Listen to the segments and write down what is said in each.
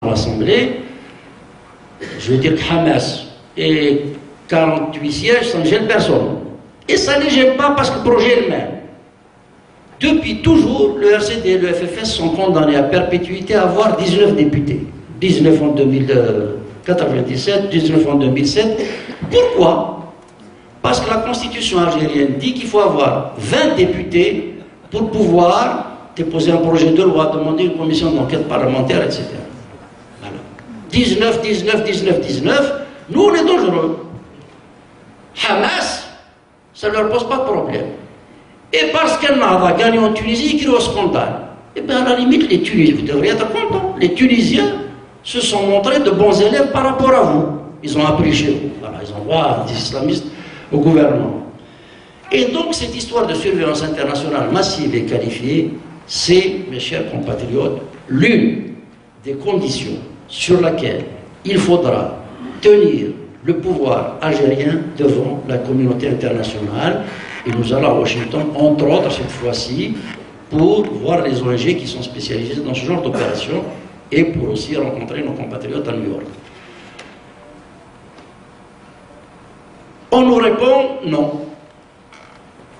L'Assemblée, je veux dire que Hamas et 48 sièges, ça ne gêne personne. Et ça ne les gêne pas parce que le projet est le même. Depuis toujours, le RCD et le FFS sont condamnés à perpétuité à avoir 19 députés. 19 en 1997, 19 en 2007. Pourquoi? Parce que la constitution algérienne dit qu'il faut avoir 20 députés pour pouvoir déposer un projet de loi, demander une commission d'enquête parlementaire, etc. 19, 19, 19, 19, nous on est dangereux. Hamas, ça ne leur pose pas de problème. Et parce qu'elle a gagné en Tunisie, ils crient au scandale. Et bien à la limite, les Tunisiens, vous devriez être contents, les Tunisiens se sont montrés de bons élèves par rapport à vous. Ils ont appris chez vous. Voilà, ils envoient des islamistes au gouvernement. Et donc cette histoire de surveillance internationale massive et qualifiée, c'est, mes chers compatriotes, l'une des conditions sur laquelle il faudra tenir le pouvoir algérien devant la communauté internationale. Et nous allons à Washington, entre autres cette fois-ci, pour voir les ONG qui sont spécialisées dans ce genre d'opération et pour aussi rencontrer nos compatriotes à New York. On nous répond non.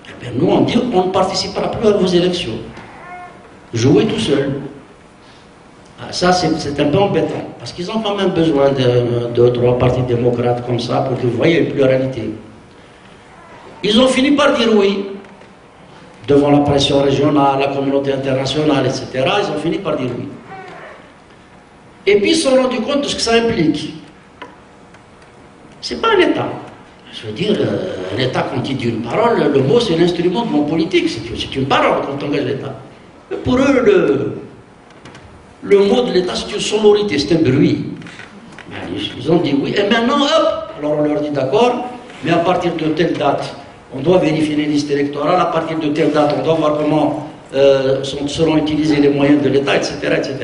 Eh bien, nous on dit on ne participera plus à vos élections. Jouez tout seul. Ah, ça, c'est un peu embêtant, parce qu'ils ont quand même besoin de 2-3 partis démocrates comme ça pour que vous voyez une pluralité. Ils ont fini par dire oui, devant la pression régionale, la communauté internationale, etc. Ils ont fini par dire oui. Et puis ils se sont rendus compte de ce que ça implique. C'est pas un État. Je veux dire, un État, quand il dit une parole, le mot c'est un instrument de mon politique, c'est une parole quand on engage l'État. Pour eux, le mot de l'État, c'est une sonorité, c'est un bruit. Ils ont dit oui. Et maintenant, hop, alors on leur dit d'accord, mais à partir de telle date, on doit vérifier les listes électorales, à partir de telle date, on doit voir comment seront utilisés les moyens de l'État, etc., etc.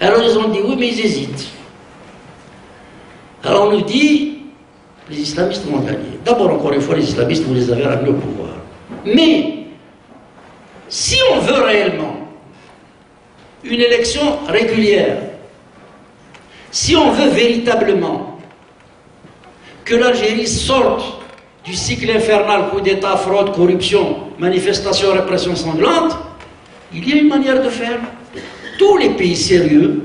Alors ils ont dit oui, mais ils hésitent. Alors on nous dit, les islamistes vont gagner. D'abord, encore une fois, les islamistes, vous les avez ramenés au pouvoir. Mais, si on veut réellement une élection régulière, si on veut véritablement que l'Algérie sorte du cycle infernal, coup d'État, fraude, corruption, manifestation, répression sanglante, il y a une manière de faire. Tous les pays sérieux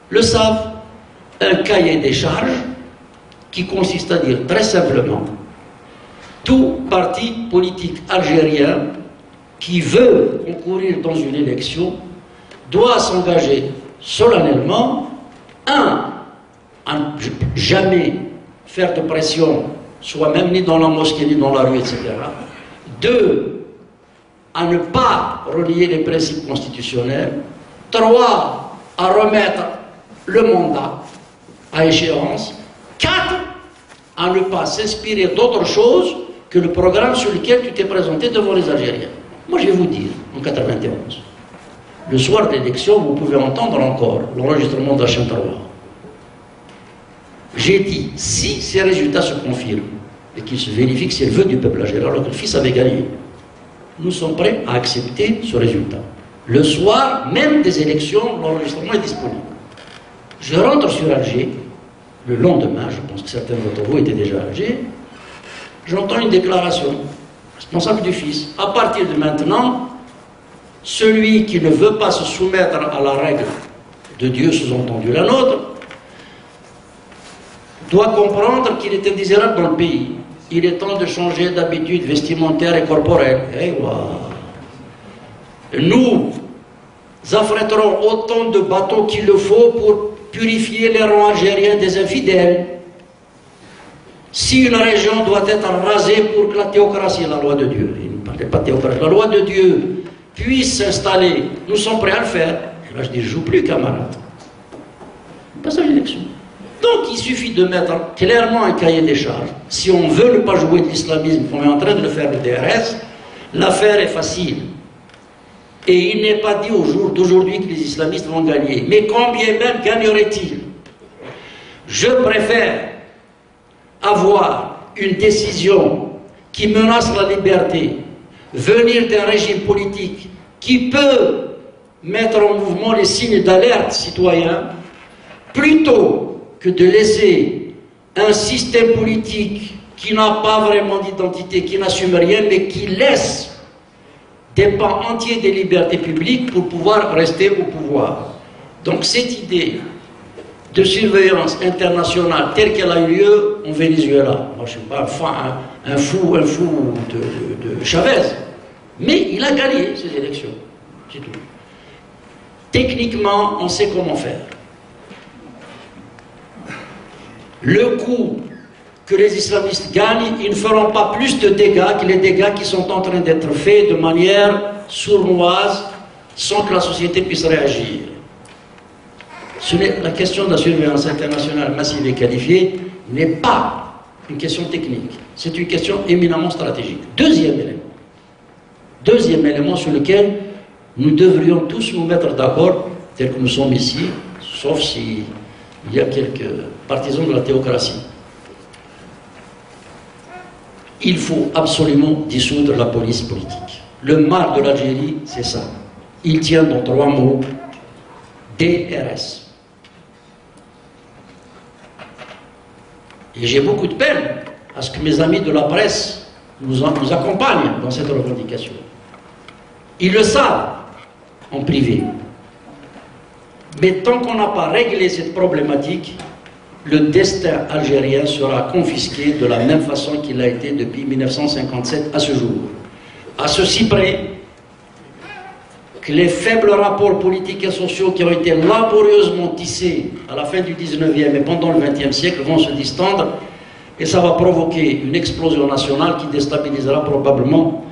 le savent. Un cahier des charges qui consiste à dire très simplement, tout parti politique algérien qui veut concourir dans une élection doit s'engager solennellement, à ne jamais faire de pression, soi-même, ni dans la mosquée, ni dans la rue, etc. 2, à ne pas relier les principes constitutionnels. 3, à remettre le mandat à échéance. 4, à ne pas s'inspirer d'autre chose que le programme sur lequel tu t'es présenté devant les Algériens. Moi, je vais vous dire, en 91, le soir de l'élection, vous pouvez entendre encore l'enregistrement d'Hachem Tarouar. J'ai dit, si ces résultats se confirment et qu'il se vérifie que c'est le vœu du peuple algérien, alors que le fils avait gagné, nous sommes prêts à accepter ce résultat. Le soir même des élections, l'enregistrement est disponible. Je rentre sur Alger, le lendemain, je pense que certains d'entre vous étaient déjà à Alger, j'entends une déclaration, responsable du fils. À partir de maintenant, celui qui ne veut pas se soumettre à la règle de Dieu, sous-entendu la nôtre, doit comprendre qu'il est indésirable dans le pays. Il est temps de changer d'habitude vestimentaire et corporelle. Et voilà. Nous affréterons autant de bateaux qu'il le faut pour purifier les rangs algériens des infidèles. Si une région doit être rasée pour que la théocratie, la loi de Dieu, il ne parlait pas de théocratie, la loi de Dieu puisse s'installer, nous sommes prêts à le faire. Et là je dis, je ne joue plus, camarade. Pas ça l'élection. Donc il suffit de mettre clairement un cahier des charges. Si on veut ne pas jouer de l'islamisme, comme est en train de le faire le DRS, l'affaire est facile. Et il n'est pas dit au jour d'aujourd'hui que les islamistes vont gagner. Mais combien même gagneraient-ils? Je préfère avoir une décision qui menace la liberté, venir d'un régime politique qui peut mettre en mouvement les signes d'alerte citoyens, plutôt que de laisser un système politique qui n'a pas vraiment d'identité, qui n'assume rien, mais qui laisse des pans entiers des libertés publiques pour pouvoir rester au pouvoir. Donc cette idée de surveillance internationale telle qu'elle a eu lieu en Venezuela, moi je ne suis pas un fou de Chavez, mais il a gagné ces élections, c'est tout. Techniquement, on sait comment faire. Le coup que les islamistes gagnent, ils ne feront pas plus de dégâts que les dégâts qui sont en train d'être faits de manière sournoise, sans que la société puisse réagir. La question de la surveillance internationale massive et qualifiée n'est pas une question technique, c'est une question éminemment stratégique. Deuxième élément sur lequel nous devrions tous nous mettre d'accord, tel que nous sommes ici, sauf s'il y a quelques partisans de la théocratie. Il faut absolument dissoudre la police politique. Le mal de l'Algérie, c'est ça. Il tient dans 3 mots: DRS. Et j'ai beaucoup de peine à ce que mes amis de la presse nous accompagnent dans cette revendication. Ils le savent en privé. Mais tant qu'on n'a pas réglé cette problématique, le destin algérien sera confisqué de la même façon qu'il a été depuis 1957 à ce jour. À ceci près que les faibles rapports politiques et sociaux qui ont été laborieusement tissés à la fin du 19e et pendant le 20e siècle vont se distendre, et ça va provoquer une explosion nationale qui déstabilisera probablement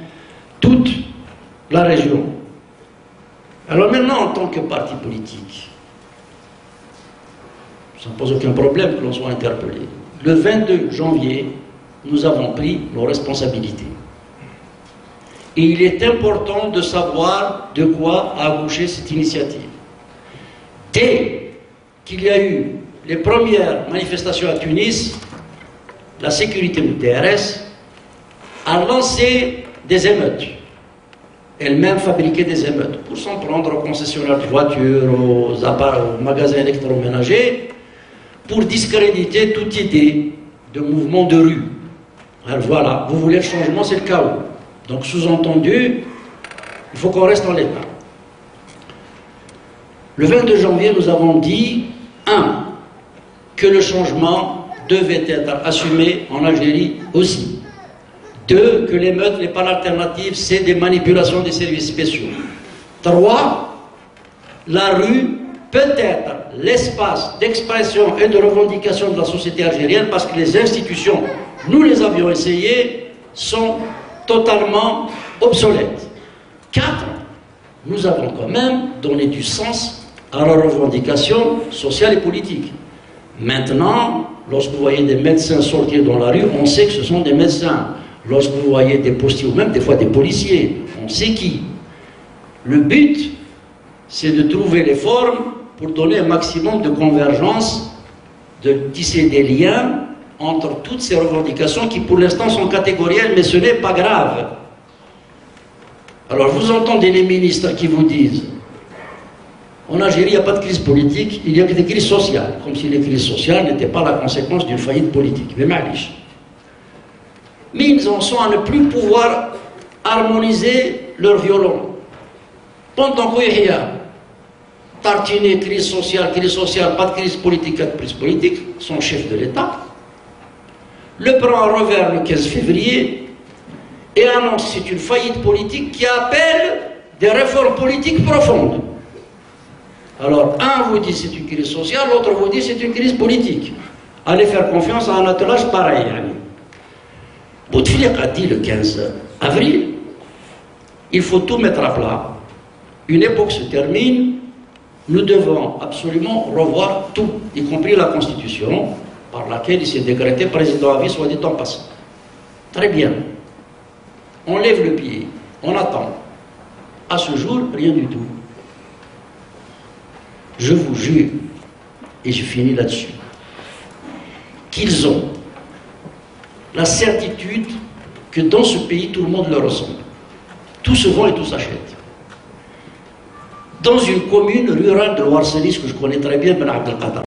toute la région. Alors maintenant, en tant que parti politique, ça ne pose aucun problème que l'on soit interpellé. Le 22 janvier, nous avons pris nos responsabilités. Et il est important de savoir de quoi a accouché cette initiative. Dès qu'il y a eu les premières manifestations à Tunis, la sécurité du DRS a lancé des émeutes. Elle-même fabriquait des émeutes pour s'en prendre aux concessionnaires de voitures, aux magasins électroménagers, pour discréditer toute idée de mouvement de rue. Alors voilà, vous voulez le changement, c'est le chaos. Donc sous-entendu, il faut qu'on reste en l'état. Le 22 janvier, nous avons dit, 1, que le changement devait être assumé en Algérie aussi. 2, que l'émeute n'est pas l'alternative, c'est des manipulations des services spéciaux. 3, la rue peut être l'espace d'expression et de revendication de la société algérienne parce que les institutions, nous les avions essayées, sont totalement obsolètes. 4, nous avons quand même donné du sens à la revendication sociale et politique. Maintenant, lorsque vous voyez des médecins sortir dans la rue, on sait que ce sont des médecins. Lorsque vous voyez des postiers ou même des fois des policiers, on sait qui. Le but, c'est de trouver les formes pour donner un maximum de convergence, de tisser des liens entre toutes ces revendications qui pour l'instant sont catégorielles, mais ce n'est pas grave. Alors vous entendez les ministres qui vous disent en Algérie il n'y a pas de crise politique, il n'y a que des crises sociales, comme si les crises sociales n'étaient pas la conséquence d'une faillite politique. Mais malish. Mais ils en sont à ne plus pouvoir harmoniser leur violon. Pendant qu'il y a tartiner crise sociale, pas de crise politique, caprice politique, son chef de l'État, le prend en revers le 15 février et annonce que c'est une faillite politique qui appelle des réformes politiques profondes. Alors, un vous dit c'est une crise sociale, l'autre vous dit c'est une crise politique. Allez faire confiance à un attelage pareil. Bouteflika a dit le 15 avril, il faut tout mettre à plat. Une époque se termine, nous devons absolument revoir tout, y compris la Constitution, par laquelle il s'est décrété président à vie, soit dit en passant. Très bien. On lève le pied, on attend. À ce jour, rien du tout. Je vous jure, et je finis là-dessus, qu'ils ont la certitude que dans ce pays, tout le monde leur ressemble. Tout se vend et tout s'achète. Dans une commune rurale de Ouarselis que je connais très bien, Ben Abdelkader,